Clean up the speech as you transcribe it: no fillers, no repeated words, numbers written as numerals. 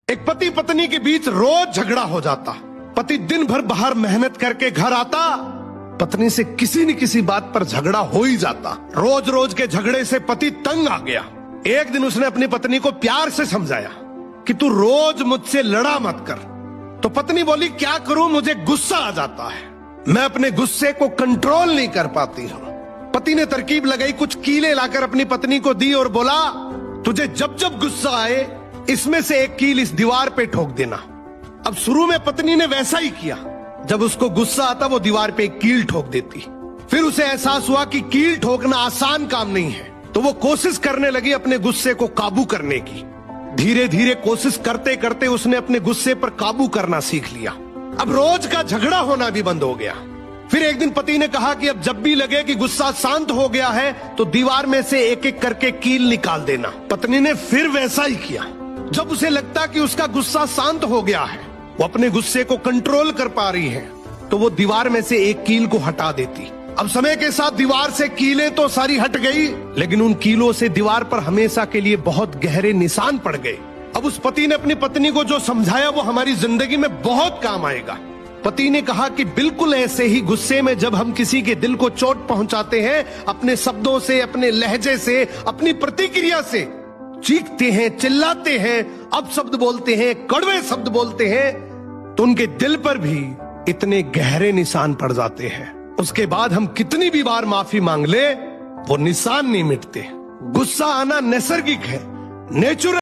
एक पति पत्नी के बीच रोज झगड़ा हो जाता। पति दिन भर बाहर मेहनत करके घर आता, पत्नी से किसी न किसी बात पर झगड़ा हो ही जाता। रोज रोज के झगड़े से पति तंग आ गया। एक दिन उसने अपनी पत्नी को प्यार से समझाया कि तू रोज मुझसे लड़ा मत कर। तो पत्नी बोली, क्या करूं, मुझे गुस्सा आ जाता है, मैं अपने गुस्से को कंट्रोल नहीं कर पाती हूं। पति ने तरकीब लगाई, कुछ कीले लाकर अपनी पत्नी को दी और बोला, तुझे जब जब गुस्सा आए इसमें से एक कील इस दीवार पे ठोक देना। अब शुरू में पत्नी ने वैसा ही किया। जब उसको गुस्सा आता वो दीवार पे एक कील ठोक देती। फिर उसे एहसास हुआ कि कील ठोकना आसान काम नहीं है, तो वो कोशिश करने लगी अपने गुस्से को काबू करने की। धीरे धीरे कोशिश करते करते उसने अपने गुस्से पर काबू करना सीख लिया। अब रोज का झगड़ा होना भी बंद हो गया। फिर एक दिन पति ने कहा कि अब जब भी लगे कि गुस्सा शांत हो गया है तो दीवार में से एक एक करके कील निकाल देना। पत्नी ने फिर वैसा ही किया। जब उसे लगता कि उसका गुस्सा शांत हो गया है, वो अपने गुस्से को कंट्रोल कर पा रही है, तो वो दीवार में से एक कील को हटा देती। अब समय के साथ दीवार से कीलें तो सारी हट गई, लेकिन उन कीलों से दीवार पर हमेशा के लिए बहुत गहरे निशान पड़ गए। अब उस पति ने अपनी पत्नी को जो समझाया वो हमारी जिंदगी में बहुत काम आएगा। पति ने कहा कि बिल्कुल ऐसे ही गुस्से में जब हम किसी के दिल को चोट पहुंचाते हैं, अपने शब्दों से, अपने लहजे से, अपनी प्रतिक्रिया से, चीखते हैं, चिल्लाते हैं, अपशब्द बोलते हैं, कड़वे शब्द बोलते हैं, तो उनके दिल पर भी इतने गहरे निशान पड़ जाते हैं। उसके बाद हम कितनी भी बार माफी मांग ले, वो निशान नहीं मिटते। गुस्सा आना नैसर्गिक है, नेचुरल।